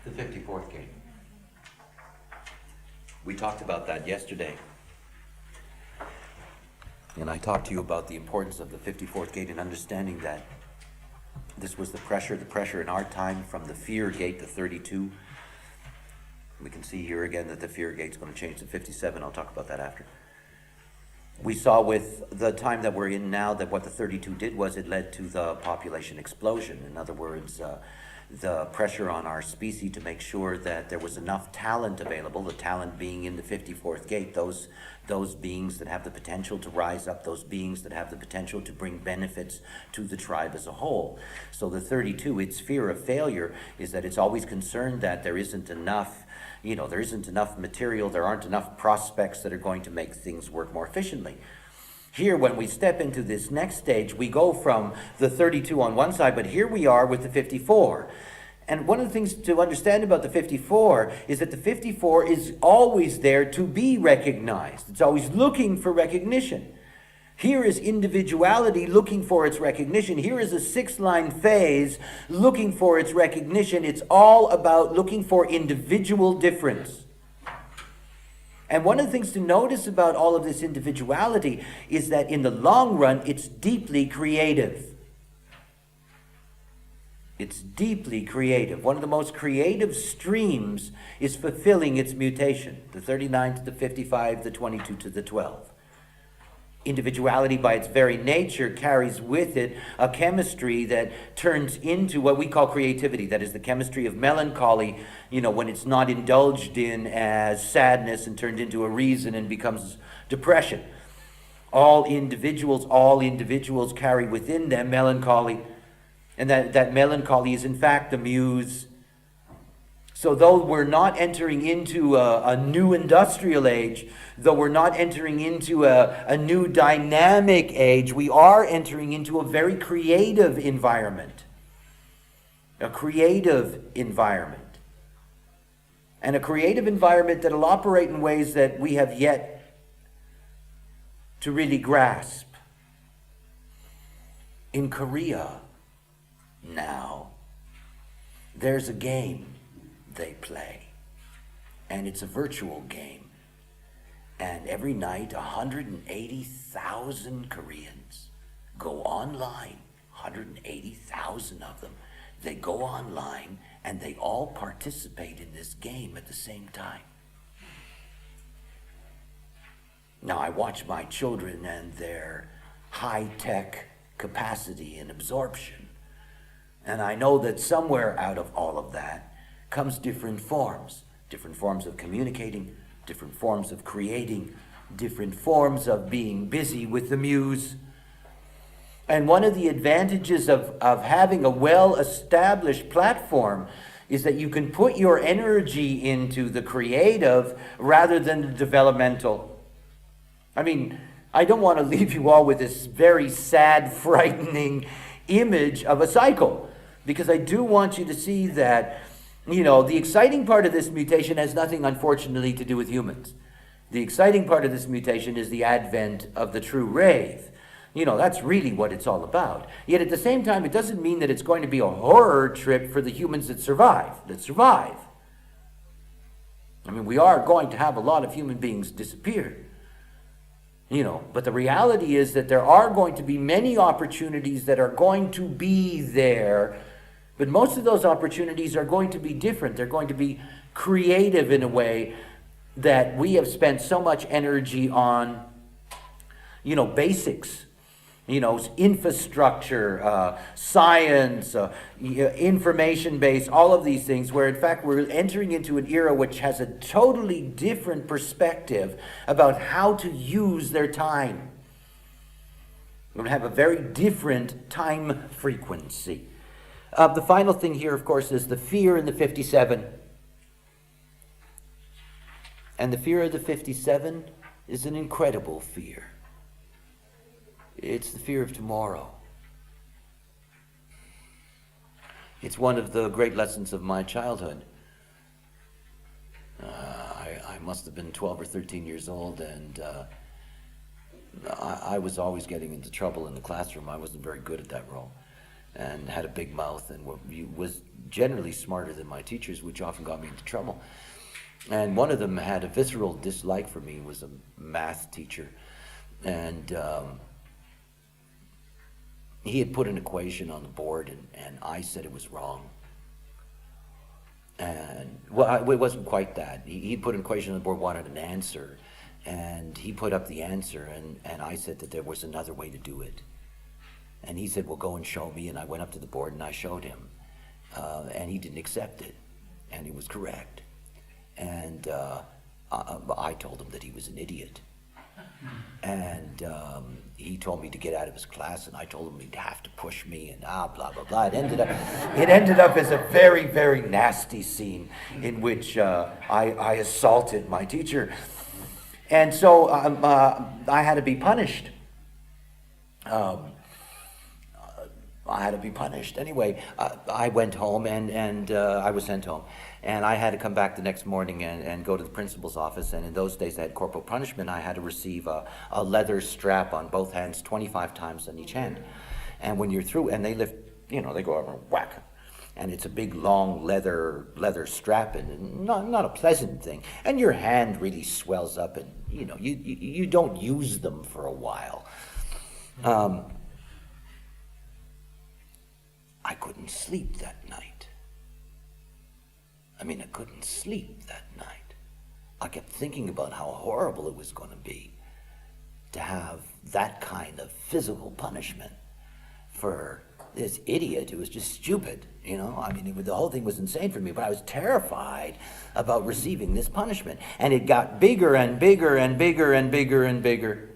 The 54th gate. We talked about that yesterday. And I talked to you about the importance of the 54th gate and understanding that this was the pressure in our time from the fear gate to 32. We can see here again that the fear gate's going to change to 57. I'll talk about that after. We saw with the time that we're in now that what the 32 did was it led to the population explosion. In other words, the pressure on our species to make sure that there was enough talent available, the talent being in the 54th gate, those beings that have the potential to rise up, those beings that have the potential to bring benefits to the tribe as a whole. So the 32, its fear of failure is that it's always concerned that there isn't enough, there isn't enough material, there aren't enough prospects that are going to make things work more efficiently. Here, when we step into this next stage, we go from the 32 on one side, but here we are with the 54. And one of the things to understand about the 54 is that the 54 is always there to be recognized. It's always looking for recognition. Here is individuality looking for its recognition. Here is a 6-line phase looking for its recognition. It's all about looking for individual difference. And one of the things to notice about all of this individuality is that in the long run, it's deeply creative. It's deeply creative. One of the most creative streams is fulfilling its mutation. The 39 to the 55, the 22 to the 12. Individuality by its very nature carries with it a chemistry that turns into what we call creativity. That is the chemistry of melancholy, when it's not indulged in as sadness and turned into a reason and becomes depression. All individuals carry within them melancholy. And that melancholy is in fact the muse. So though we're not entering into a new industrial age, though we're not entering into a new dynamic age, we are entering into a very creative environment. A creative environment. And a creative environment that will operate in ways that we have yet to really grasp. In Korea, now, there's a game they play, and it's a virtual game, and every night 180,000 Koreans go online, 180,000 of them, they go online and they all participate in this game at the same time. Now I watch my children and their high-tech capacity and absorption, and I know that somewhere out of all of that comes different forms of communicating, different forms of creating, different forms of being busy with the muse. And one of the advantages of having a well-established platform is that you can put your energy into the creative rather than the developmental. I mean, I don't want to leave you all with this very sad, frightening image of a cycle, because I do want you to see that the exciting part of this mutation has nothing, unfortunately, to do with humans. The exciting part of this mutation is the advent of the true wraith. That's really what it's all about. Yet at the same time, it doesn't mean that it's going to be a horror trip for the humans that survive. I mean, we are going to have a lot of human beings disappear. But the reality is that there are going to be many opportunities that are going to be there. But most of those opportunities are going to be different. They're going to be creative in a way that we have spent so much energy on, basics, infrastructure, science, information-based, all of these things, where in fact we're entering into an era which has a totally different perspective about how to use their time. We're going to have a very different time frequency. The final thing here, of course, is the fear in the 57. And the fear of the 57 is an incredible fear. It's the fear of tomorrow. It's one of the great lessons of my childhood. I must have been 12 or 13 years old, and I was always getting into trouble in the classroom. I wasn't very good at that role, and had a big mouth, and was generally smarter than my teachers, which often got me into trouble. And one of them had a visceral dislike for me, was a math teacher. And he had put an equation on the board, and I said it was wrong. And, well, it wasn't quite that. He put an equation on the board, wanted an answer. And he put up the answer, and I said that there was another way to do it. And he said, well, go and show me. And I went up to the board and I showed him. And he didn't accept it. And it was correct. And I told him that he was an idiot. And he told me to get out of his class, and I told him he'd have to push me, and blah, blah, blah. It ended up as a very, very nasty scene in which I assaulted my teacher. And so I had to be punished. Anyway, I went home, and I was sent home. And I had to come back the next morning and go to the principal's office. And in those days, I had corporal punishment. I had to receive a leather strap on both hands 25 times on each hand. And when you're through, and they lift, they go over and whack. And it's a big, long leather strap, and not a pleasant thing. And your hand really swells up, and, you don't use them for a while. I couldn't sleep that night. I couldn't sleep that night. I kept thinking about how horrible it was going to be to have that kind of physical punishment for this idiot who was just stupid, the whole thing was insane for me, but I was terrified about receiving this punishment. And it got bigger and bigger and bigger and bigger and bigger.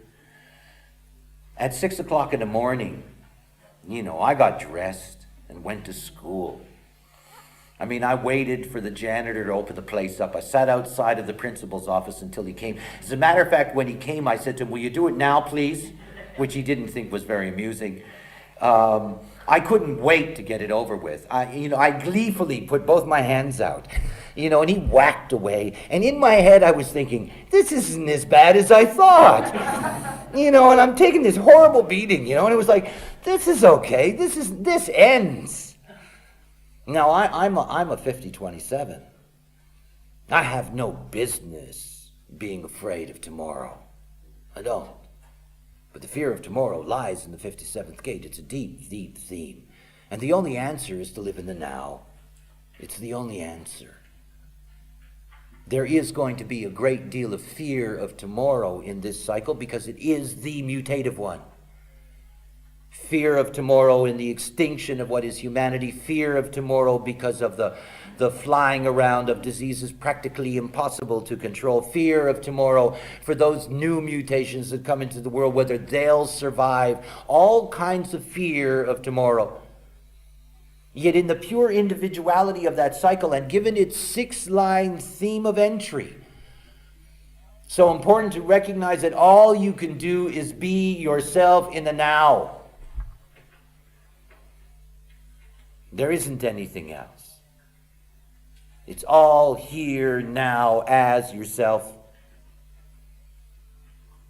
At 6 o'clock in the morning, I got dressed and went to school. I waited for the janitor to open the place up. I sat outside of the principal's office until he came. As a matter of fact, when he came, I said to him, will you do it now, please? Which he didn't think was very amusing. I couldn't wait to get it over with. I gleefully put both my hands out, and he whacked away. And in my head, I was thinking, this isn't as bad as I thought. And I'm taking this horrible beating, and it was like, this is okay. This ends. Now, I'm a 50-27. I have no business being afraid of tomorrow. I don't. But the fear of tomorrow lies in the 57th gate. It's a deep, deep theme. And the only answer is to live in the now. It's the only answer. There is going to be a great deal of fear of tomorrow in this cycle because it is the mutative one. Fear of tomorrow in the extinction of what is humanity. Fear of tomorrow because of the flying around of diseases practically impossible to control. Fear of tomorrow for those new mutations that come into the world, whether they'll survive. All kinds of fear of tomorrow. Yet in the pure individuality of that cycle, and given its 6-line theme of entry, so important to recognize that all you can do is be yourself in the now. There isn't anything else. It's all here now as yourself.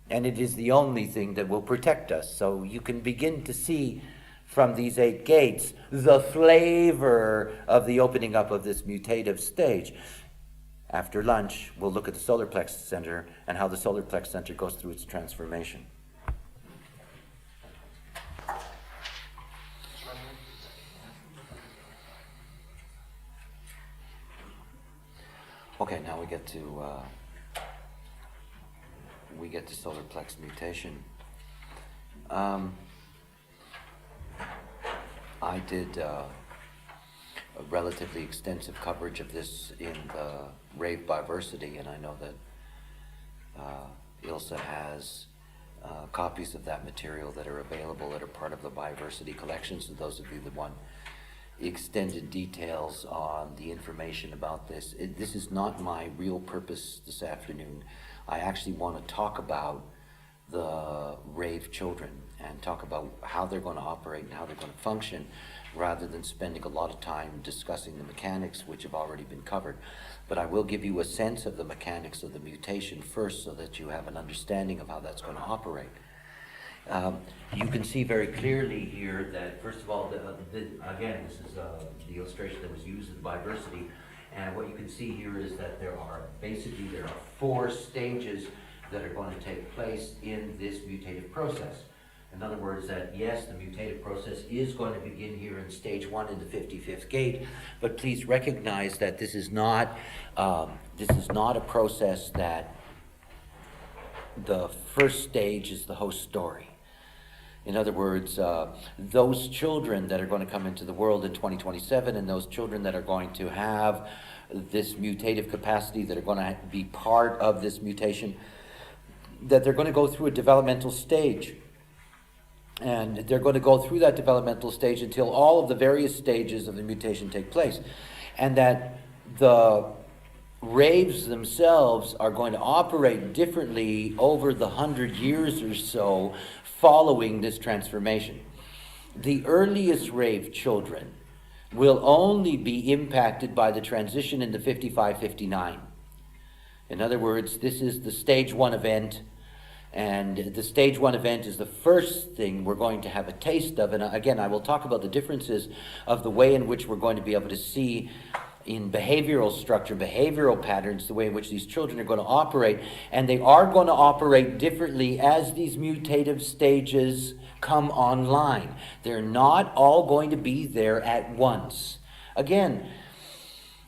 And it is the only thing that will protect us. So you can begin to see from these 8 gates the flavor of the opening up of this mutative stage. After lunch, we'll look at the solar plexus center and how the solar plexus center goes through its transformation. Okay, now we get to solar plex mutation. I did a relatively extensive coverage of this in the Rave Biversity, and I know that Ilse has copies of that material that are available that are part of the Biversity collection. So those of you that want extended details on the information about this. This is not my real purpose this afternoon. I actually want to talk about the Rave children and talk about how they're going to operate and how they're going to function, rather than spending a lot of time discussing the mechanics, which have already been covered. But I will give you a sense of the mechanics of the mutation first so that you have an understanding of how that's going to operate. You can see very clearly here that, first of all, again, this is the illustration that was used in Biversity, and what you can see here is that there are 4 stages that are going to take place in this mutative process. In other words, that yes, the mutative process is going to begin here in stage 1 in the 55th gate, but please recognize that this is not a process that the first stage is the host story. In other words, those children that are going to come into the world in 2027 and those children that are going to have this mutative capacity, that are going to be part of this mutation, that they're going to go through a developmental stage. And they're going to go through that developmental stage until all of the various stages of the mutation take place. And that the raves themselves are going to operate differently over the 100 years or so following this transformation. The earliest rave children will only be impacted by the transition in the 55-59. In other words, this is the stage 1 event, and the stage 1 event is the first thing we're going to have a taste of. And again, I will talk about the differences of the way in which we're going to be able to see in behavioral structure, behavioral patterns, the way in which these children are going to operate. And they are going to operate differently as these mutative stages come online. They're not all going to be there at once. Again,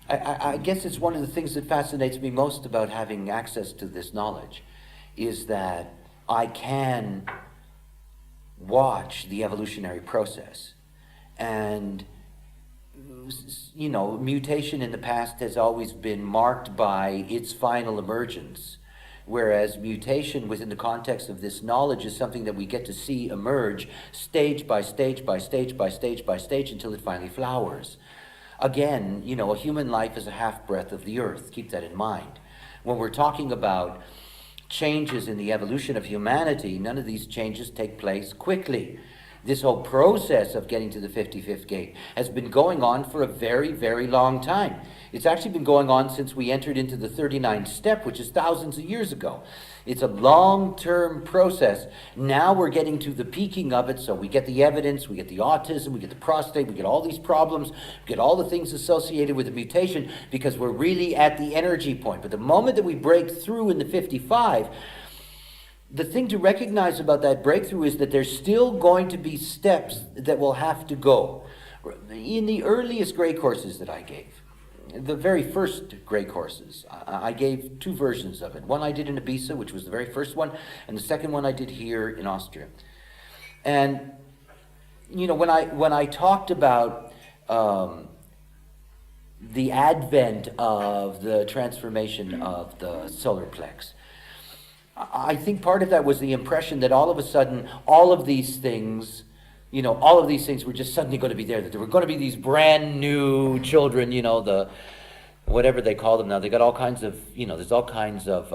I guess it's one of the things that fascinates me most about having access to this knowledge, is that I can watch the evolutionary process. And, you know, mutation in the past has always been marked by its final emergence, whereas mutation within the context of this knowledge is something that we get to see emerge stage by stage by stage by stage by stage until it finally flowers. Again, you know, a human life is a half-breath of the earth. Keep that in mind. When we're talking about changes in the evolution of humanity, none of these changes take place quickly. This whole process of getting to the 55th gate has been going on for a very, very long time. It's actually been going on since we entered into the 39th step, which is thousands of years ago. It's a long-term process. Now we're getting to the peaking of it, so we get the evidence, we get the autism, we get the prostate, we get all these problems, we get all the things associated with the mutation, because we're really at the energy point. But the moment that we break through in the 55, the thing to recognize about that breakthrough is that there's still going to be steps that will have to go. In the earliest grey courses that I gave, the very first grey courses, I gave 2 versions of it. One I did in Ibiza, which was the very first one, and the second one I did here in Austria. And, you know, when I talked about the advent of the transformation of the solar plex, I think part of that was the impression that all of a sudden, all of these things were just suddenly going to be there, that there were going to be these brand new children, you know, the, whatever they call them now. They got all kinds of, you know, there's all kinds of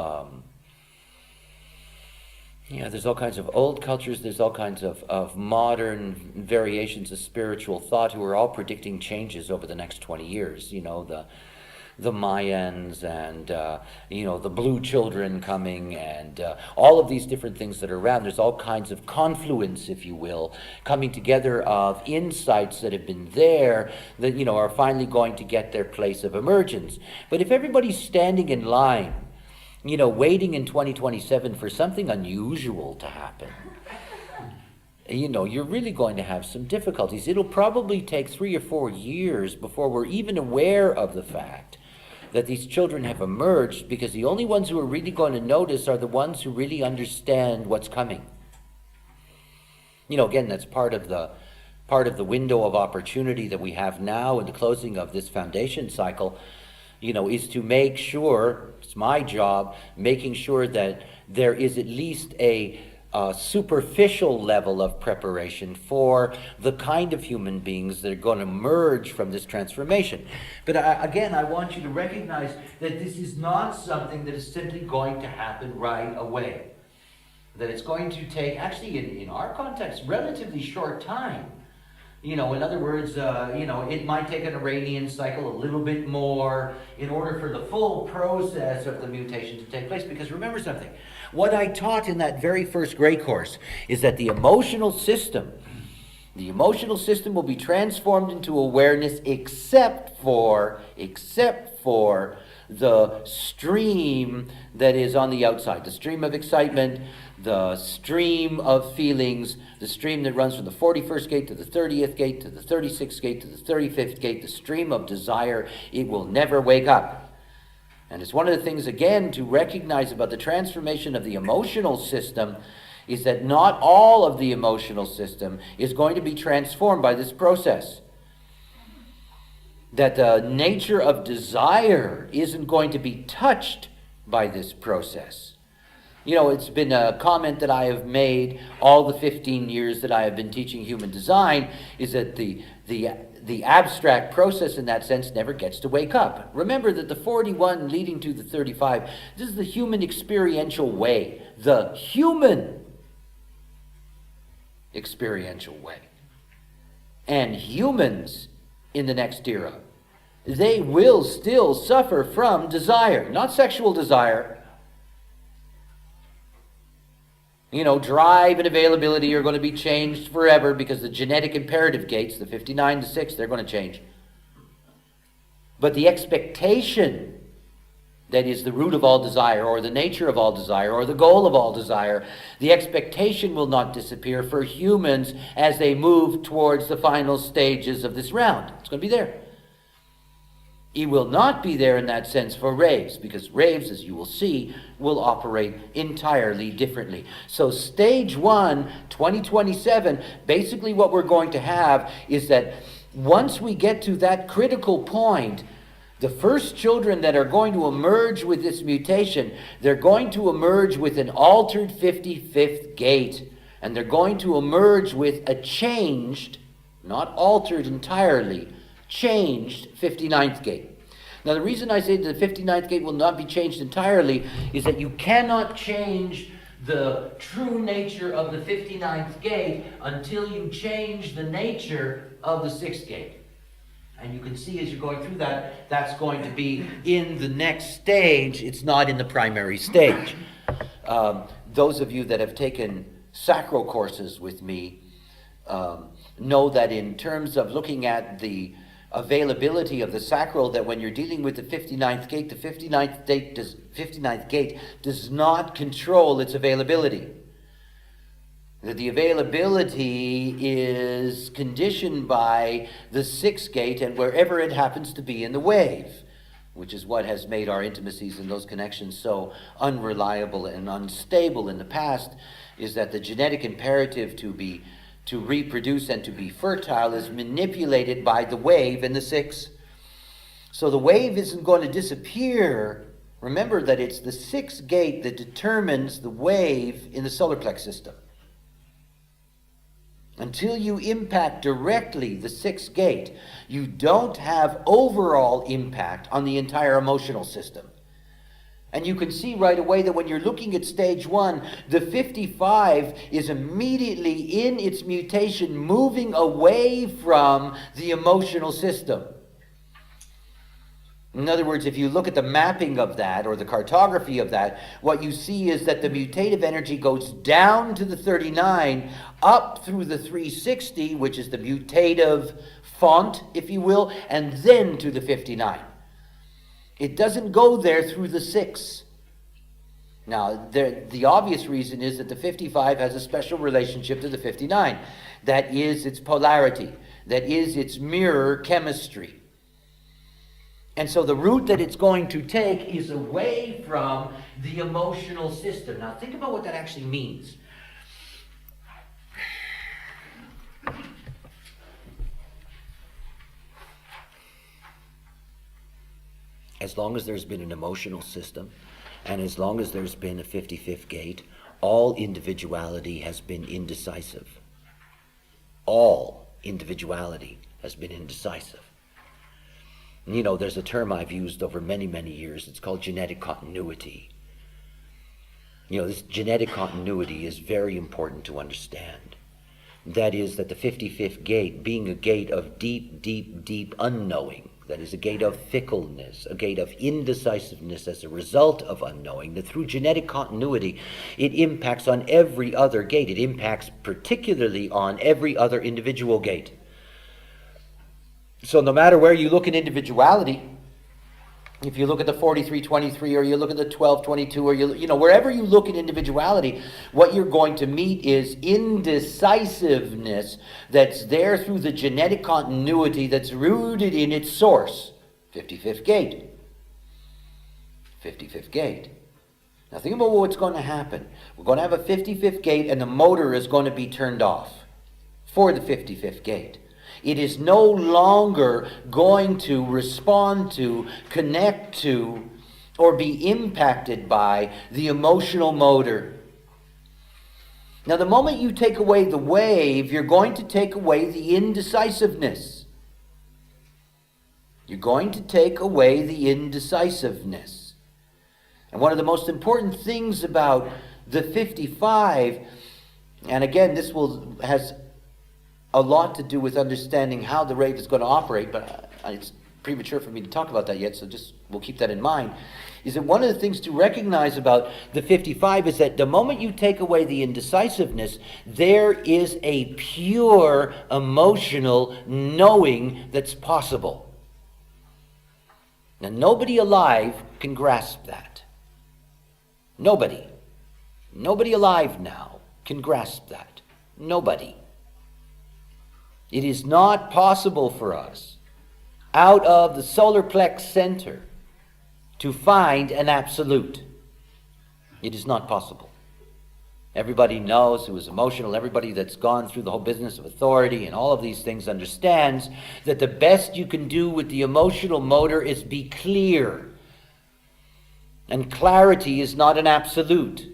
old cultures, there's all kinds of modern variations of spiritual thought who are all predicting changes over the next 20 years, you know, the Mayans and, you know, the blue children coming, and all of these different things that are around. There's all kinds of confluence, if you will, coming together of insights that have been there that, you know, are finally going to get their place of emergence. But if everybody's standing in line, you know, waiting in 2027 for something unusual to happen, you know, you're really going to have some difficulties. It'll probably take 3 or 4 years before we're even aware of the fact that these children have emerged, because the only ones who are really going to notice are the ones who really understand what's coming. You know, again, that's part of the window of opportunity that we have now in the closing of this foundation cycle, you know, is to make sure, it's my job, making sure that there is at least a superficial level of preparation for the kind of human beings that are going to emerge from this transformation. But again, I want you to recognize that this is not something that is simply going to happen right away. That it's going to take, actually in our context, relatively short time In other words, it might take an Iranian cycle a little bit more in order for the full process of the mutation to take place. Because remember something, what I taught in that very first grade course is that the emotional system will be transformed into awareness except for the stream that is on the outside, the stream of excitement, the stream of feelings, the stream that runs from the 41st gate to the 30th gate to the 36th gate to the 35th gate, the stream of desire. It will never wake up. And it's one of the things, again, to recognize about the transformation of the emotional system is that not all of the emotional system is going to be transformed by this process. That the nature of desire isn't going to be touched by this process. It's been a comment that I have made all the 15 years that I have been teaching human design, is that the abstract process in that sense never gets to wake up. Remember that the 41 leading to the 35, this is the human experiential way. The human experiential way. And humans in the next era, they will still suffer from desire, not sexual desire. Drive and availability are going to be changed forever because the genetic imperative gates, the 59 to 6, they're going to change. But the expectation that is the root of all desire, or the nature of all desire, or the goal of all desire, the expectation will not disappear for humans as they move towards the final stages of this round. It's going to be there. It will not be there in that sense for raves, because raves, as you will see, will operate entirely differently. So stage 1, 2027, basically what we're going to have is that once we get to that critical point, the first children that are going to emerge with this mutation, they're going to emerge with an altered 55th gate. And they're going to emerge with a changed, not altered entirely, changed 59th gate. Now, the reason I say that the 59th gate will not be changed entirely is that you cannot change the true nature of the 59th gate until you change the nature of the 6th gate. And you can see as you're going through that, that's going to be in the next stage. It's not in the primary stage. Those of you that have taken sacral courses with me know that in terms of looking at the availability of the sacral, that when you're dealing with the 59th gate, the 59th gate does not control its availability. That the availability is conditioned by the 6th gate and wherever it happens to be in the wave, which is what has made our intimacies and those connections so unreliable and unstable in the past, is that the genetic imperative to reproduce and to be fertile is manipulated by the wave in the 6. So the wave isn't going to disappear. Remember that it's the 6th gate that determines the wave in the solar plex system. Until you impact directly the 6th gate, you don't have overall impact on the entire emotional system. And you can see right away that when you're looking at stage 1, the 55 is immediately in its mutation moving away from the emotional system. In other words, if you look at the mapping of that, or the cartography of that, what you see is that the mutative energy goes down to the 39, up through the 360, which is the mutative font, if you will, and then to the 59. It doesn't go there through the 6. Now, the obvious reason is that the 55 has a special relationship to the 59. That is its polarity. That is its mirror chemistry. And so the route that it's going to take is away from the emotional system. Now, think about what that actually means. As long as there's been an emotional system, and as long as there's been a 55th gate, all individuality has been indecisive. All individuality has been indecisive. There's a term I've used over many, many years. It's called genetic continuity. This genetic continuity is very important to understand, That is, that the 55th gate, being a gate of deep, deep, deep unknowing, that is a gate of fickleness, a gate of indecisiveness as a result of unknowing, that through genetic continuity, it impacts on every other gate. It impacts particularly on every other individual gate. So no matter where you look at individuality, if you look at the 4323 or you look at the 1222 or wherever you look at individuality, what you're going to meet is indecisiveness that's there through the genetic continuity that's rooted in its source. 55th gate. 55th gate. Now think about what's going to happen. We're going to have a 55th gate and the motor is going to be turned off for the 55th gate. It is no longer going to respond to, connect to, or be impacted by the emotional motor. Now, the moment you take away the wave, you're going to take away the indecisiveness. You're going to take away the indecisiveness. And one of the most important things about the 55, and again, this has a lot to do with understanding how the rave is going to operate, but it's premature for me to talk about that yet, so we'll keep that in mind, is that one of the things to recognize about the 55 is that the moment you take away the indecisiveness, there is a pure emotional knowing that's possible. Now, nobody alive can grasp that. Nobody. Nobody alive now can grasp that. Nobody. It is not possible for us, out of the solar plex center, to find an absolute. It is not possible. Everybody knows who is emotional, everybody that's gone through the whole business of authority and all of these things understands that the best you can do with the emotional motor is be clear. And clarity is not an absolute.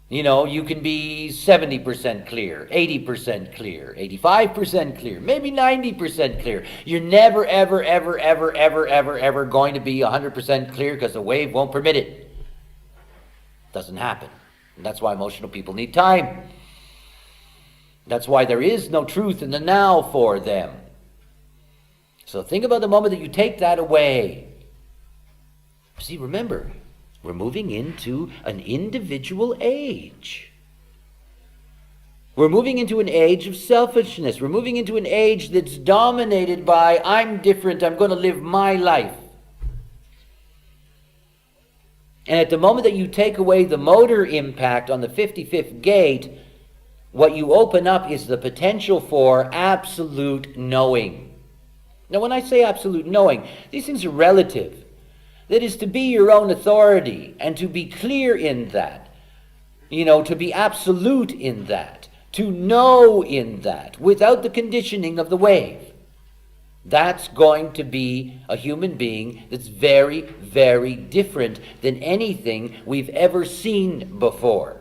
You can be 70% clear, 80% clear, 85% clear, maybe 90% clear. You're never, ever, ever, ever, ever, ever, ever going to be 100% clear because the wave won't permit it. Doesn't happen. And that's why emotional people need time. That's why there is no truth in the now for them. So think about the moment that you take that away. See, remember, we're moving into an individual age. We're moving into an age of selfishness. We're moving into an age that's dominated by, I'm different, I'm going to live my life. And at the moment that you take away the motor impact on the 55th gate, what you open up is the potential for absolute knowing. Now, when I say absolute knowing, these things are relative. That is to be your own authority and to be clear in that, to be absolute in that, to know in that, without the conditioning of the wave. That's going to be a human being that's very, very different than anything we've ever seen before.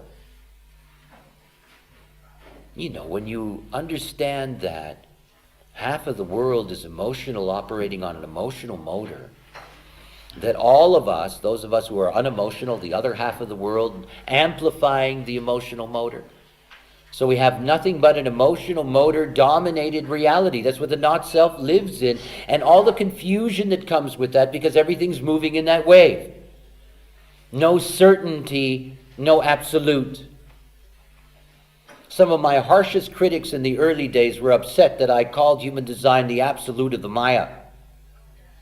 When you understand that half of the world is emotional, operating on an emotional motor, that all of us, those of us who are unemotional, the other half of the world, amplifying the emotional motor. So we have nothing but an emotional motor-dominated reality. That's what the not-self lives in, and all the confusion that comes with that because everything's moving in that wave. No certainty, no absolute. Some of my harshest critics in the early days were upset that I called human design the absolute of the Maya.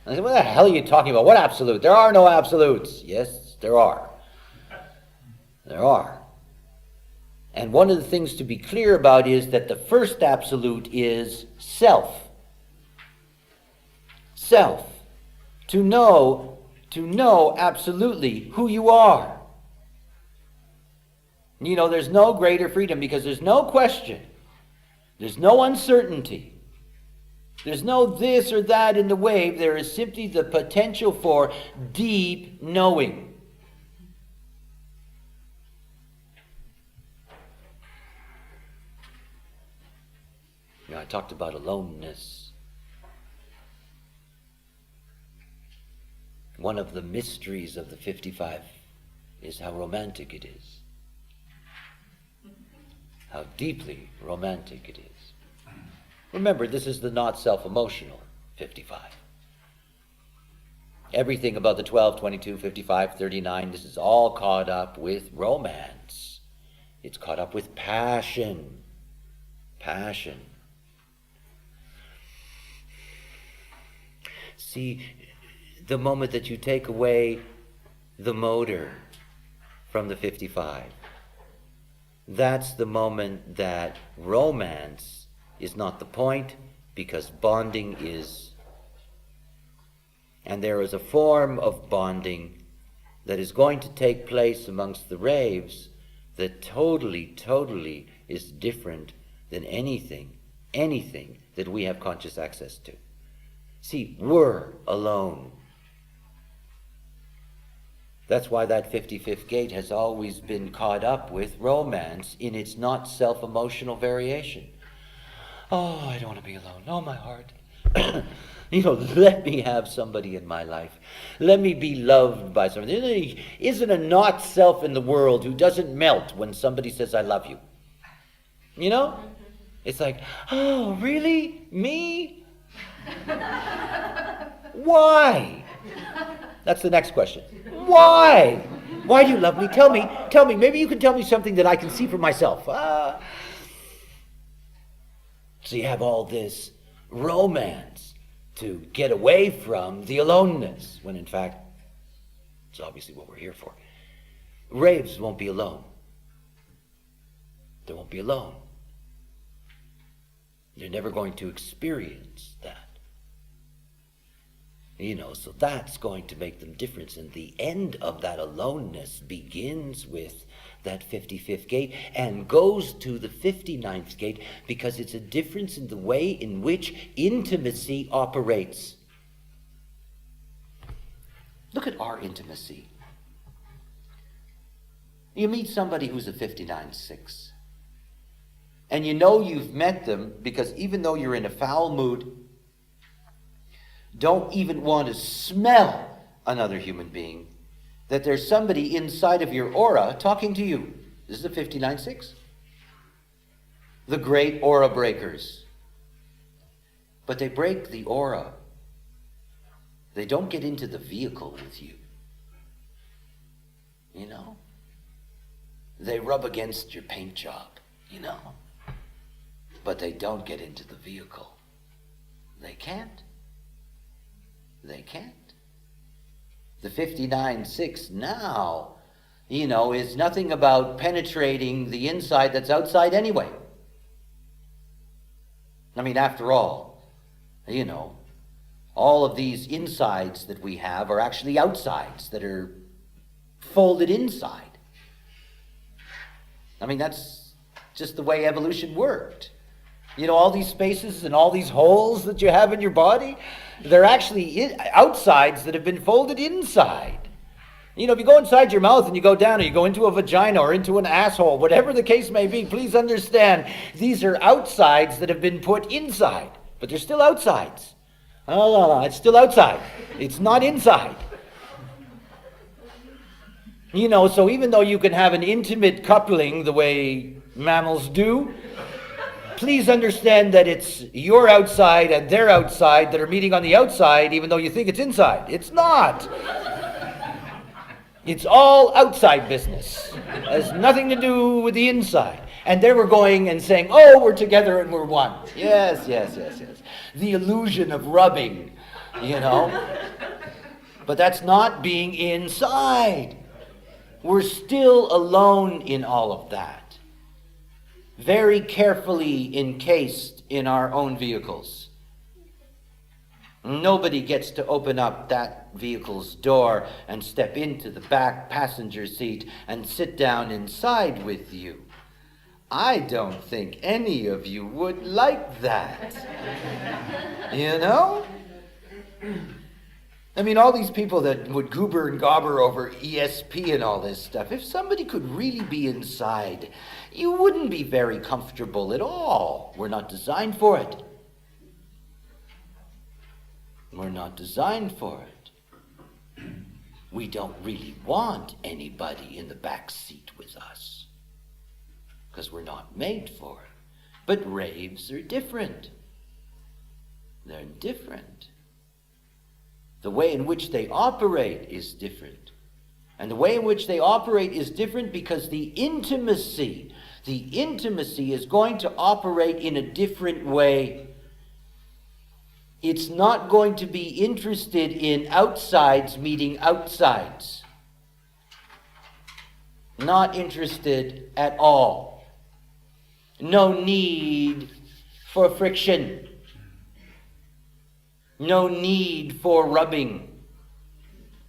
I said, what the hell are you talking about? What absolute? There are no absolutes. Yes, there are. There are. And one of the things to be clear about is that the first absolute is self. Self. To know absolutely who you are. There's no greater freedom because there's no question. There's no uncertainty. There's no this or that in the wave. There is simply the potential for deep knowing. I talked about aloneness. One of the mysteries of the 55 is how romantic it is. how deeply romantic it is. Remember, this is the not self-emotional 55. Everything about the 12, 22, 55, 39, this is all caught up with romance. It's caught up with passion. Passion. See, the moment that you take away the motor from the 55, that's the moment that romance is not the point, because bonding is. And there is a form of bonding that is going to take place amongst the raves that totally is different than anything that we have conscious access to. See, we're alone. That's why that 55th gate has always been caught up with romance in its not self-emotional variation. Oh, I don't want to be alone. Oh, my heart. Let me have somebody in my life. Let me be loved by somebody. Isn't a not self in the world who doesn't melt when somebody says, I love you? It's like, oh, really? Me? Why? That's the next question. Why? Why do you love me? Tell me. Maybe you can tell me something that I can see for myself. So you have all this romance to get away from the aloneness, when in fact, it's obviously what we're here for. Raves won't be alone. They won't be alone. They're never going to experience that. So that's going to make them different. And the end of that aloneness begins with that 55th gate and goes to the 59th gate, because it's a difference in the way in which intimacy operates. Look at our intimacy. You meet somebody who's a 59-6, and you've met them because even though you're in a foul mood, don't even want to smell another human being, that there's somebody inside of your aura talking to you. This is a 59-6. The great aura breakers. But they break the aura. They don't get into the vehicle with you. They rub against your paint job, But they don't get into the vehicle. They can't. They can't. The 59-6 now, is nothing about penetrating the inside that's outside anyway. After all, all of these insides that we have are actually outsides that are folded inside. That's just the way evolution worked. All these spaces and all these holes that you have in your body, they're actually outsides that have been folded inside. If you go inside your mouth and you go down, or you go into a vagina or into an asshole, whatever the case may be, please understand, these are outsides that have been put inside, but they're still outsides. No, it's still outside. It's not inside. So even though you can have an intimate coupling the way mammals do, please understand that it's your outside and their outside that are meeting on the outside, even though you think it's inside. It's not. It's all outside business. It has nothing to do with the inside. And they were going and saying, oh, we're together and we're one. Yes. The illusion of rubbing, But that's not being inside. We're still alone in all of that. Very carefully encased in our own vehicles. Nobody gets to open up that vehicle's door and step into the back passenger seat and sit down inside with you. I don't think any of you would like that. All these people that would goober and gobber over ESP and all this stuff, if somebody could really be inside, you wouldn't be very comfortable at all. We're not designed for it. We're not designed for it. We don't really want anybody in the back seat with us. because we're not made for it. But raves are different. They're different. The way in which they operate is different. And the way in which they operate is different because the intimacy is going to operate in a different way. It's not going to be interested in outsides meeting outsides. Not interested at all. No need for friction. No need for rubbing.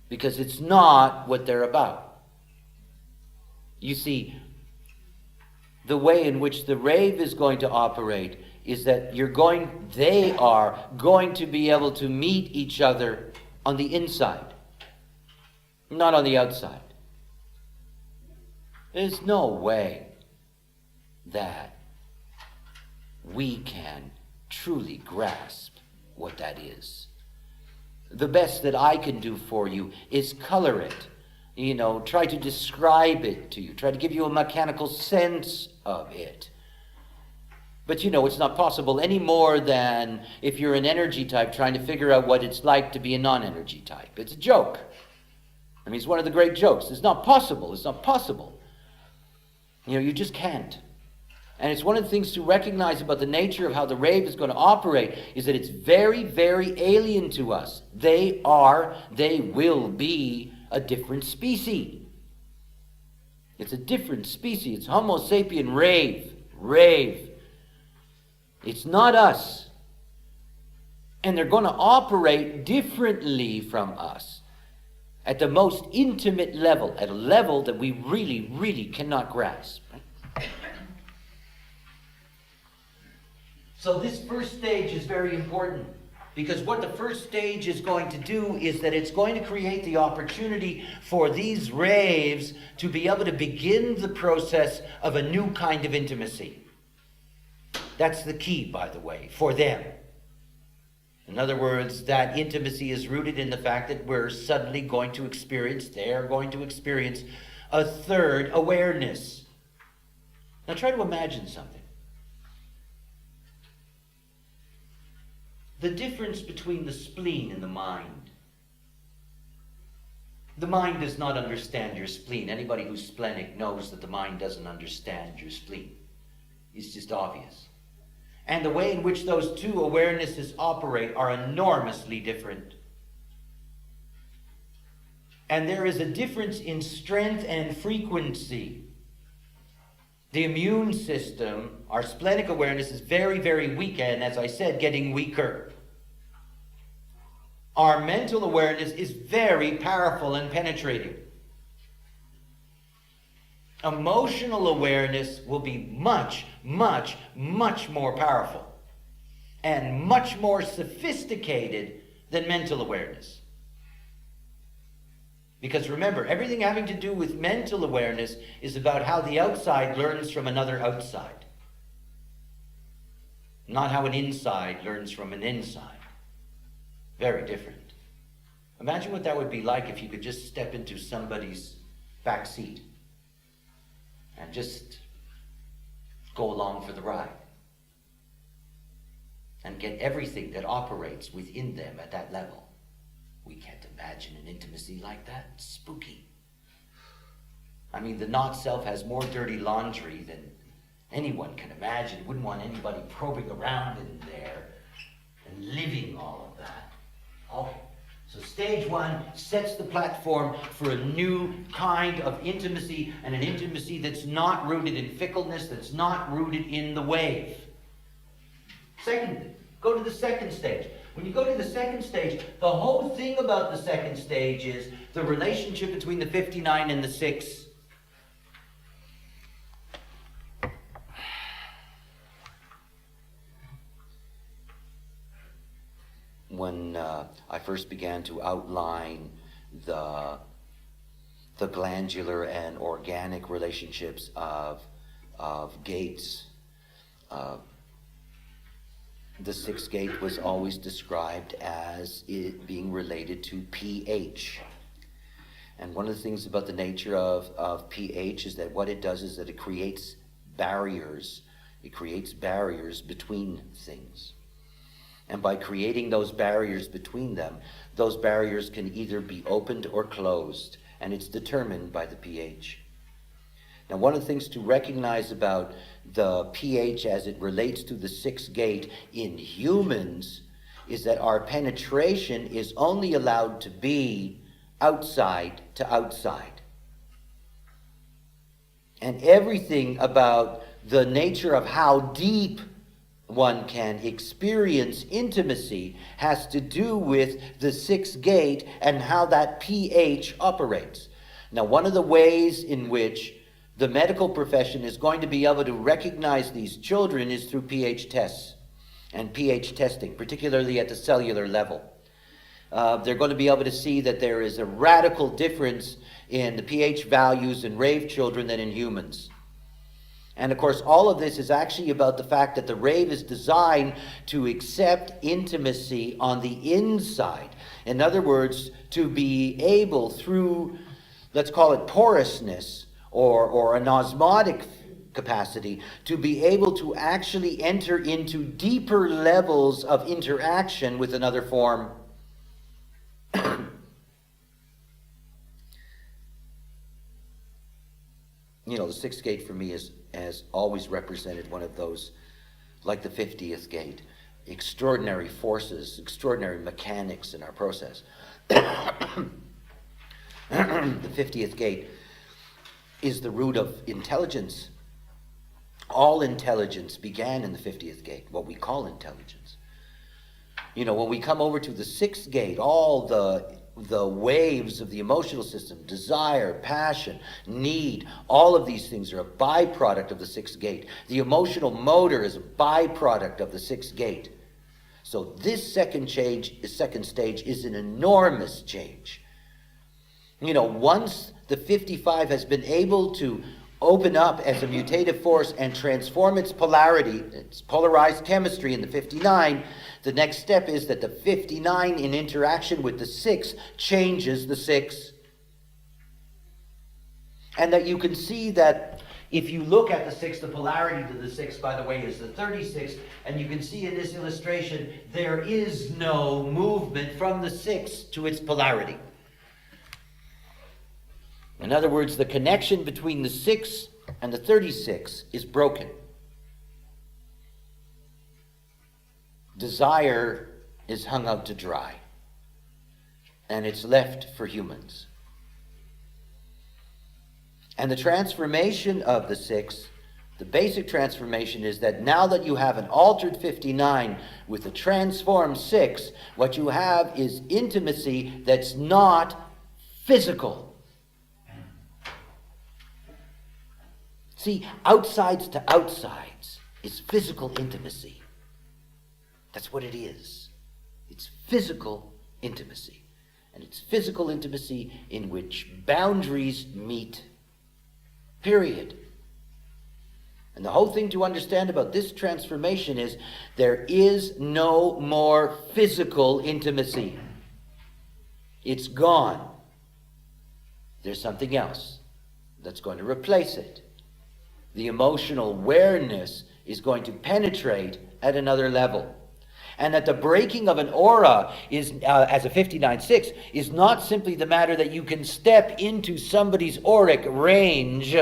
Because it's not what they're about. You see, the way in which the rave is going to operate is that they are going to be able to meet each other on the inside, not on the outside. There's no way that we can truly grasp what that is. The best that I can do for you is color it, try to describe it to you, try to give you a mechanical sense of it. But it's not possible any more than if you're an energy type trying to figure out what it's like to be a non-energy type. It's a joke. It's one of the great jokes. It's not possible. It's not possible. You just can't. And it's one of the things to recognize about the nature of how the rave is going to operate is that it's very, very alien to us. They will be a different species. It's a different species. It's Homo sapien rave. It's not us. And they're going to operate differently from us at the most intimate level, at a level that we really, really cannot grasp. So this first stage is very important because what the first stage is going to do is that it's going to create the opportunity for these raves to be able to begin the process of a new kind of intimacy. That's the key, by the way, for them. In other words, that intimacy is rooted in the fact that they're going to experience a third awareness. Now try to imagine something. The difference between the spleen and the mind. The mind does not understand your spleen. Anybody who's splenic knows that the mind doesn't understand your spleen. It's just obvious. And the way in which those two awarenesses operate are enormously different. And there is a difference in strength and frequency. The immune system, our splenic awareness is very, very weak, and as I said, getting weaker. Our mental awareness is very powerful and penetrating. Emotional awareness will be much, much, much more powerful and much more sophisticated than mental awareness. Because remember, everything having to do with mental awareness is about how the outside learns from another outside. Not how an inside learns from an inside. Very different. Imagine what that would be like if you could just step into somebody's back seat and just go along for the ride and get everything that operates within them at that level. We can't imagine an intimacy like that. It's spooky. The not-self has more dirty laundry than anyone can imagine. Wouldn't want anybody probing around in there and living all of that. Okay, so stage one sets the platform for a new kind of intimacy, and an intimacy that's not rooted in fickleness, that's not rooted in the wave. Second, go to the second stage. When you go to the second stage, the whole thing about the second stage is the relationship between the 59 and the 6. When I first began to outline the glandular and organic relationships of gates, the 6th gate was always described as it being related to pH. And one of the things about the nature of pH is that what it does is that it creates barriers. It creates barriers between things. And by creating those barriers between them, those barriers can either be opened or closed, and it's determined by the pH. Now, one of the things to recognize about the pH as it relates to the sixth gate in humans is that our penetration is only allowed to be outside to outside. And everything about the nature of how deep one can experience intimacy has to do with the sixth gate and how that pH operates. Now, one of the ways in which the medical profession is going to be able to recognize these children is through pH tests and pH testing, particularly at the cellular level. They're going to be able to see that there is a radical difference in the pH values in rave children than in humans. And of course, all of this is actually about the fact that the rave is designed to accept intimacy on the inside. In other words, to be able through, let's call it porousness or an osmotic capacity, to be able to actually enter into deeper levels of interaction with another form. You know, the sixth gate for me has always represented one of those, like the 50th gate, extraordinary forces, extraordinary mechanics in our process. The 50th gate is the root of intelligence. All intelligence began in the 50th gate, what we call intelligence. You know, when we come over to the sixth gate, all the waves of the emotional system, desire, passion, need, all of these things are a byproduct of the sixth gate. The emotional motor is a byproduct of the sixth gate. So this second stage is an enormous change. You know, once the 55 has been able to open up as a mutative force and transform its polarity, its polarized chemistry in the 59, the next step is that the 59 in interaction with the 6 changes the 6. And that you can see that if you look at the 6, the polarity to the 6, by the way, is the 36, and you can see in this illustration, there is no movement from the 6 to its polarity. In other words, the connection between the 6 and the 36 is broken. Desire is hung out to dry, and it's left for humans. And the transformation of the 6, the basic transformation is that now that you have an altered 59 with a transformed 6, what you have is intimacy that's not physical. See, outsides to outsides is physical intimacy. That's what it is. It's physical intimacy. And it's physical intimacy in which boundaries meet. Period. And the whole thing to understand about this transformation is there is no more physical intimacy. It's gone. There's something else that's going to replace it. The emotional awareness is going to penetrate at another level. And that the breaking of an aura is, as a 59-6, is not simply the matter that you can step into somebody's auric range,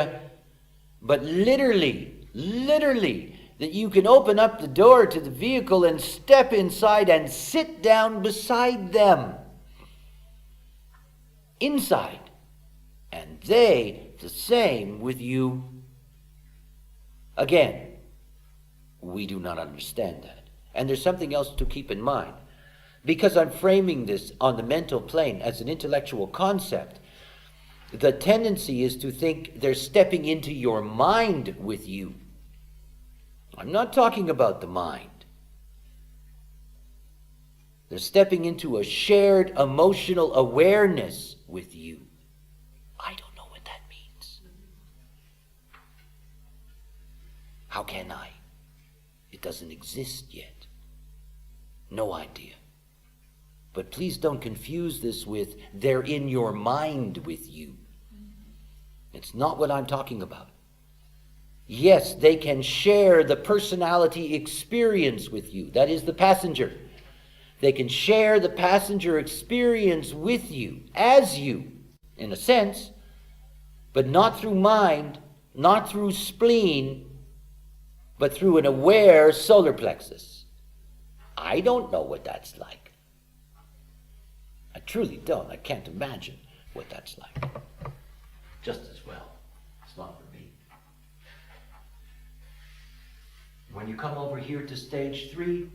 but literally, that you can open up the door to the vehicle and step inside and sit down beside them. Inside. And they, the same with you. Again, we do not understand that. And there's something else to keep in mind. Because I'm framing this on the mental plane as an intellectual concept, the tendency is to think they're stepping into your mind with you. I'm not talking about the mind. They're stepping into a shared emotional awareness with you. I don't know what that means. How can I? It doesn't exist yet. No idea. But please don't confuse this with they're in your mind with you. It's not what I'm talking about. Yes, they can share the personality experience with you. That is the passenger. They can share the passenger experience with you, as you, in a sense, but not through mind, not through spleen, but through an aware solar plexus. I don't know what that's like. I truly don't. I can't imagine what that's like. Just as well. It's not for me. When you come over here to stage 3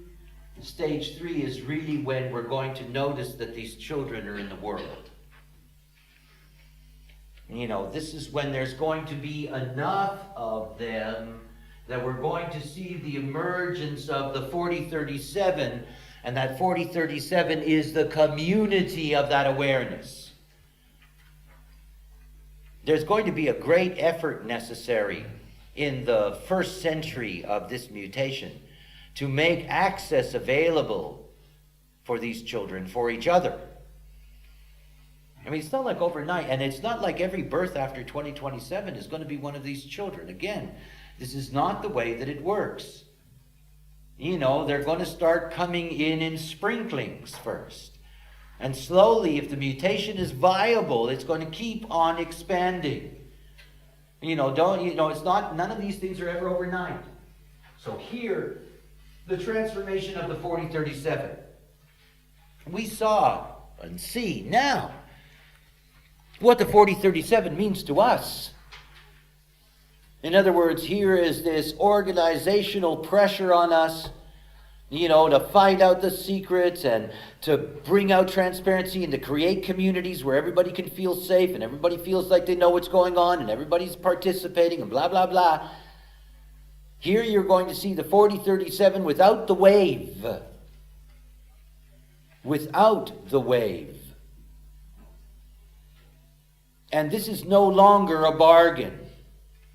is really when we're going to notice that these children are in the world. You know, this is when there's going to be enough of them that we're going to see the emergence of the 4037, and that 4037 is the community of that awareness. There's going to be a great effort necessary in the first century of this mutation to make access available for these children, for each other. I mean, it's not like overnight, and it's not like every birth after 2027 is going to be one of these children. Again, this is not the way that it works. You know, they're going to start coming in sprinklings first. And slowly, if the mutation is viable, it's going to keep on expanding. It's not, none of these things are ever overnight. So here, the transformation of the 4037. We saw and see now what the 4037 means to us. In other words, here is this organizational pressure on us, to find out the secrets and to bring out transparency and to create communities where everybody can feel safe and everybody feels like they know what's going on and everybody's participating and blah, blah, blah. Here you're going to see the 4037 without the wave. Without the wave. And this is no longer a bargain.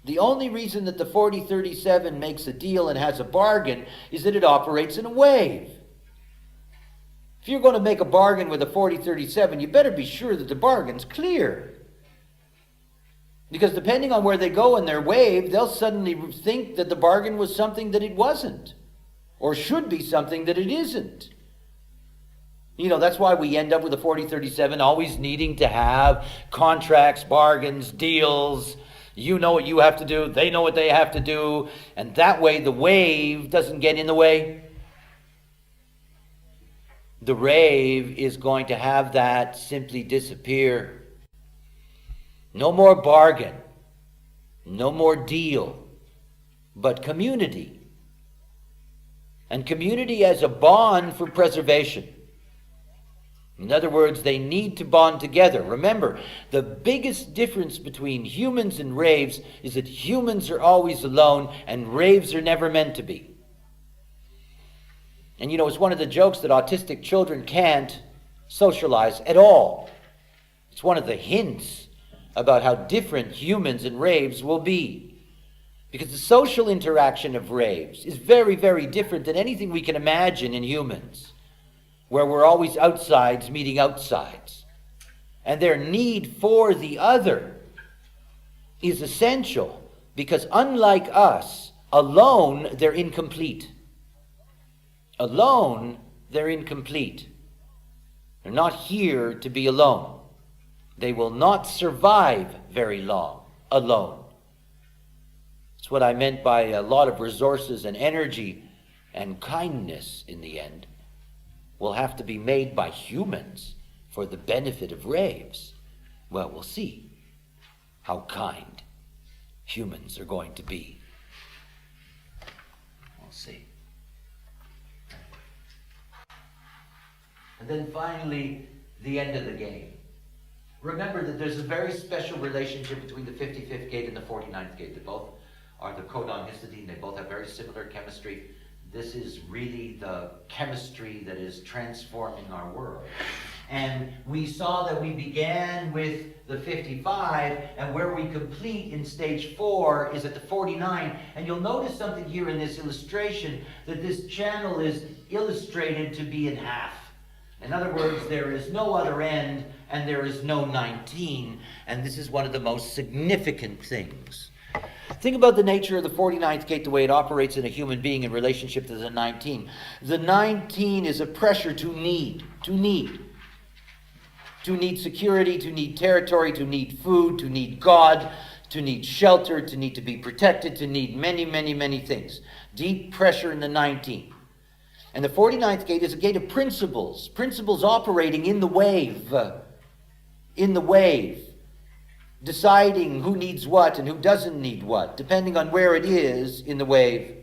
The only reason that the 4037 makes a deal and has a bargain is that it operates in a wave. If you're going to make a bargain with a 4037, you better be sure that the bargain's clear. Because depending on where they go in their wave, they'll suddenly think that the bargain was something that it wasn't, or should be something that it isn't. That's why we end up with a 4037 always needing to have contracts, bargains, deals. You know what you have to do, they know what they have to do, and that way the wave doesn't get in the way. The wave is going to have that simply disappear. No more bargain, no more deal, but community. And community as a bond for preservation. In other words, they need to bond together. Remember, the biggest difference between humans and raves is that humans are always alone and raves are never meant to be. And it's one of the jokes that autistic children can't socialize at all. It's one of the hints about how different humans and raves will be. Because the social interaction of raves is very, very different than anything we can imagine in humans, where we're always outsides meeting outsides. And their need for the other is essential because unlike us, alone they're incomplete. Alone they're incomplete. They're not here to be alone. They will not survive very long alone. That's what I meant by a lot of resources and energy and kindness in the end will have to be made by humans for the benefit of raves. Well, we'll see how kind humans are going to be. We'll see. And then finally, the end of the game. Remember that there's a very special relationship between the 55th gate and the 49th gate. They both are the codon histidine. They both have very similar chemistry. This is really the chemistry that is transforming our world. And we saw that we began with the 55, and where we complete in stage 4 is at the 49. And you'll notice something here in this illustration, that this channel is illustrated to be in half. In other words, there is no other end, and there is no 19. And this is one of the most significant things. Think about the nature of the 49th gate, the way it operates in a human being in relationship to the 19. The 19 is a pressure to need security, to need territory, to need food, to need God, to need shelter, to need to be protected, to need many, many, many things. Deep pressure in the 19. And the 49th gate is a gate of principles operating in the wave, deciding who needs what and who doesn't need what, depending on where it is in the wave.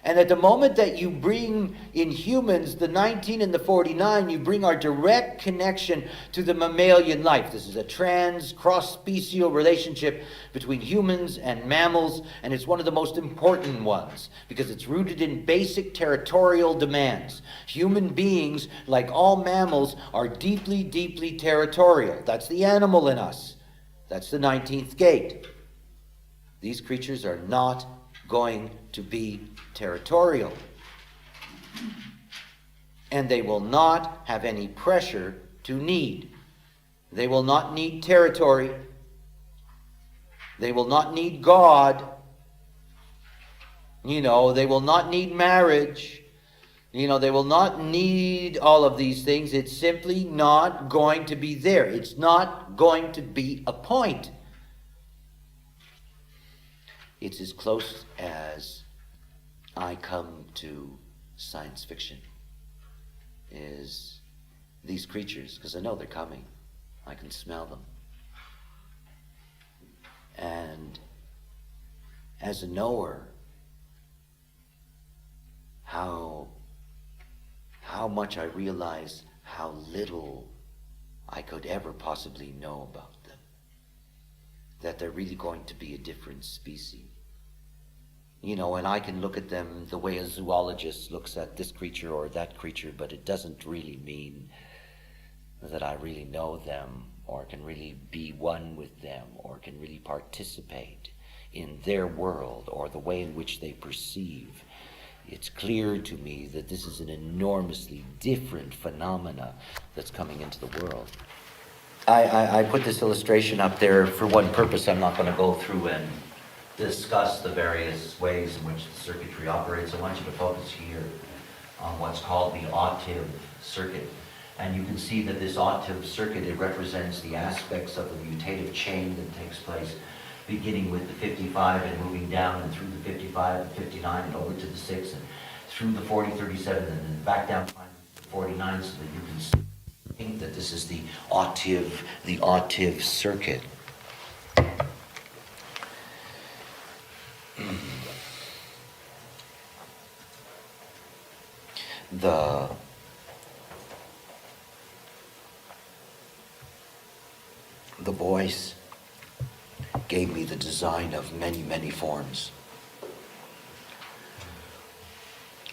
And at the moment that you bring in humans the 19 and the 49, you bring our direct connection to the mammalian life. This is a cross-special relationship between humans and mammals, and it's one of the most important ones because it's rooted in basic territorial demands. Human beings, like all mammals, are deeply, deeply territorial. That's the animal in us. That's the 19th gate. These creatures are not going to be territorial. And they will not have any pressure to need. They will not need territory. They will not need God. They will not need marriage. They will not need all of these things. It's simply not going to be there. It's not going to be a point. It's as close as I come to science fiction is these creatures, because I know they're coming. I can smell them. And as a knower, how much I realize how little I could ever possibly know about them. That they're really going to be a different species. And I can look at them the way a zoologist looks at this creature or that creature, but it doesn't really mean that I really know them or can really be one with them or can really participate in their world or the way in which they perceive. It's clear to me that this is an enormously different phenomena that's coming into the world. I put this illustration up there for one purpose. I'm not going to go through and discuss the various ways in which the circuitry operates. I want you to focus here on what's called the octave circuit. And you can see that this octave circuit, it represents the aspects of the mutative chain that takes place beginning with the 55 and moving down and through the 55 and 59 and over to the 6 and through the 40, 37 and then back down to the 49 so that you can think that this is the octave circuit. The voice gave me the design of many, many forms.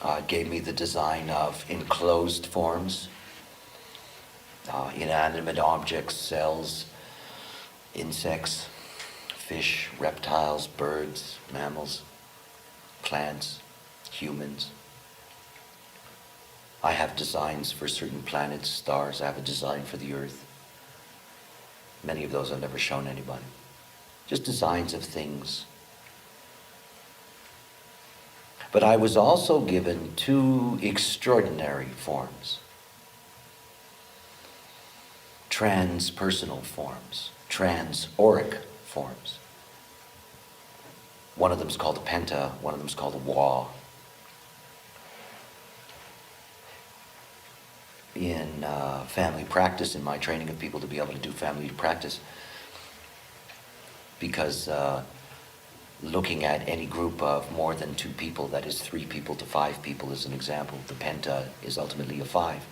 It gave me the design of enclosed forms, inanimate objects, cells, insects, fish, reptiles, birds, mammals, plants, humans. I have designs for certain planets, stars. I have a design for the Earth. Many of those I've never shown anybody. Just designs of things. But I was also given two extraordinary forms. Transpersonal forms. Transauric forms. One of them is called a penta, one of them is called a wa. In family practice, in my training of people to be able to do family practice, because looking at any group of more than 2 people, that is 3 people to 5 people as an example, the penta is ultimately a 5.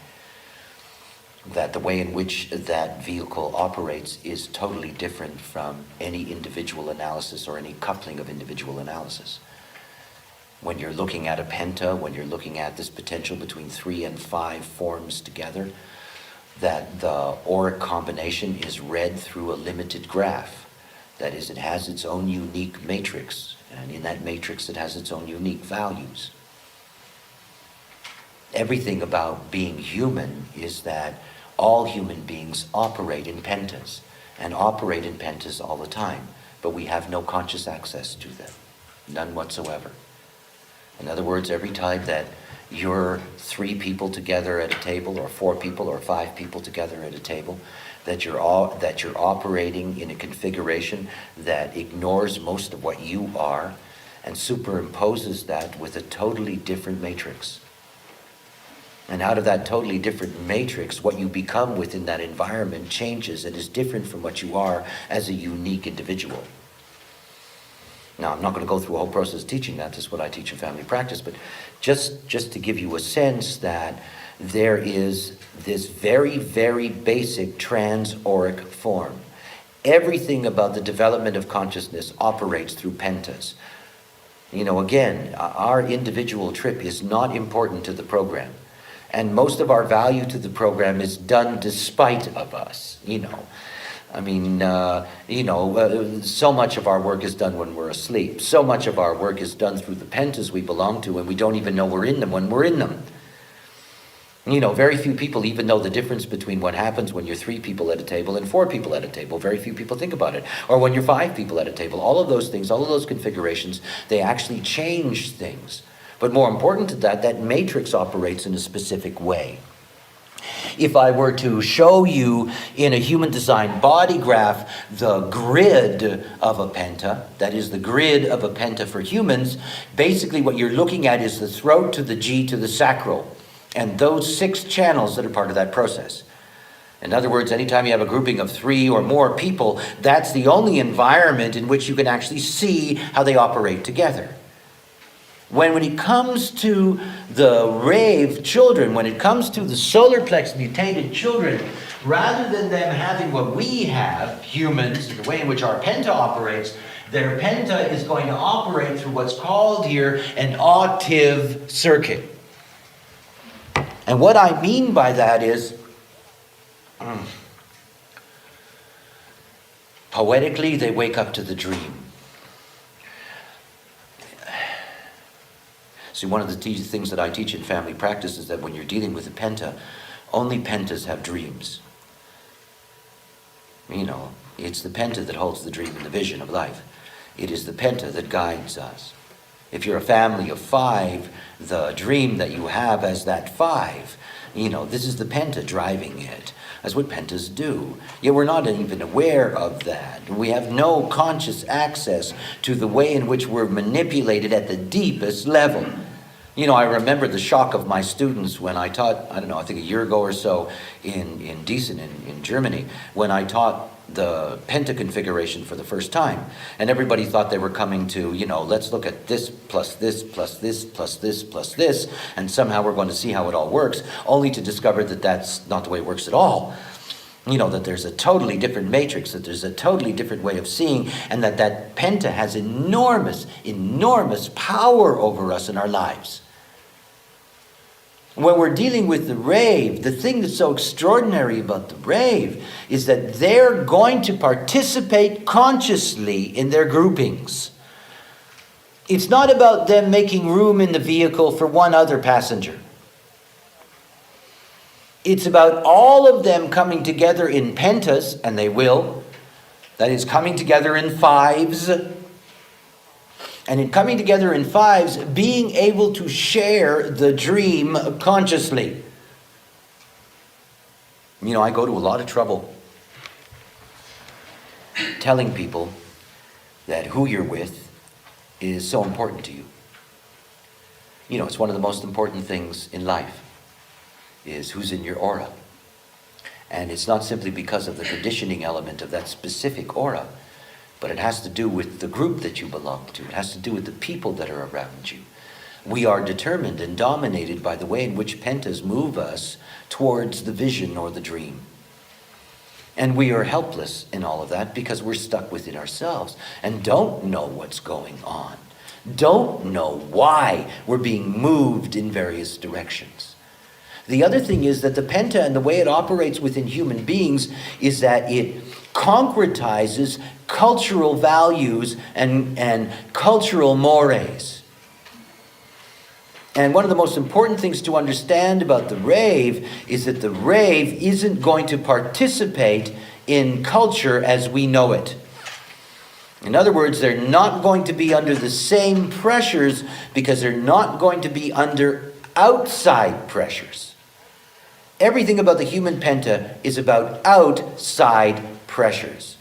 That the way in which that vehicle operates is totally different from any individual analysis or any coupling of individual analysis. When you're looking at a penta, when you're looking at this potential between 3 and 5 forms together, that the auric combination is read through a limited graph. That is, it has its own unique matrix, and in that matrix it has its own unique values. Everything about being human is that all human beings operate in pentas, and operate in pentas all the time. but we have no conscious access to them. None whatsoever. In other words, every time that you're 3 people together at a table, or 4 people, or 5 people together at a table, that you're operating in a configuration that ignores most of what you are and superimposes that with a totally different matrix. And out of that totally different matrix, what you become within that environment changes and is different from what you are as a unique individual. Now, I'm not going to go through a whole process of teaching that. This is what I teach in family practice. But just to give you a sense that there is this very, very basic trans-auric form. Everything about the development of consciousness operates through pentas. You know, again, our individual trip is not important to the program. And most of our value to the program is done despite of us, you know. I mean, so much of our work is done when we're asleep. So much of our work is done through the pentas we belong to, and we don't even know we're in them when we're in them. You know, very few people even know the difference between what happens when you're 3 people at a table and 4 people at a table. Very few people think about it. Or when you're 5 people at a table. All of those things, all of those configurations, they actually change things. But more important to that, that matrix operates in a specific way. If I were to show you in a human design body graph the grid of a penta, that is the grid of a penta for humans, basically what you're looking at is the throat to the G to the sacral, and those 6 channels that are part of that process. In other words, anytime you have a grouping of 3 or more people, that's the only environment in which you can actually see how they operate together. When it comes to the rave children, when it comes to the solar plex mutated children, rather than them having what we have, humans, the way in which our penta operates, their penta is going to operate through what's called here an octave circuit. And what I mean by that is, poetically, they wake up to the dream. See, one of the things that I teach in family practice is that when you're dealing with a penta, only pentas have dreams. You know, it's the penta that holds the dream and the vision of life. It is the penta that guides us. If you're a family of 5, the dream that you have as that 5, you know, this is the penta driving it. That's what pentas do. Yet we're not even aware of that. We have no conscious access to the way in which we're manipulated at the deepest level. You know, I remember the shock of my students when I taught, I don't know, I think a year ago or so in Gießen in Germany, when I taught the penta configuration for the first time. And everybody thought they were coming to, you know, let's look at this plus this plus this plus this plus this, and somehow we're going to see how it all works, only to discover that that's not the way it works at all. You know, that there's a totally different matrix, that there's a totally different way of seeing, and that penta has enormous, enormous power over us in our lives. When we're dealing with the rave, the thing that's so extraordinary about the rave is that they're going to participate consciously in their groupings. It's not about them making room in the vehicle for one other passenger. It's about all of them coming together in pentas, and they will. That is, coming together in 5s. And in coming together in 5s, being able to share the dream consciously. You know, I go to a lot of trouble telling people that who you're with is so important to you. You know, it's one of the most important things in life, is who's in your aura. And it's not simply because of the conditioning element of that specific aura, but it has to do with the group that you belong to. It has to do with the people that are around you. We are determined and dominated by the way in which pentas move us towards the vision or the dream. And we are helpless in all of that because we're stuck within ourselves and don't know what's going on. Don't know why we're being moved in various directions. The other thing is that the penta and the way it operates within human beings is that it concretizes cultural values and cultural mores. And one of the most important things to understand about the rave is that the rave isn't going to participate in culture as we know it. In other words, they're not going to be under the same pressures because they're not going to be under outside pressures. Everything about the human penta is about outside pressures.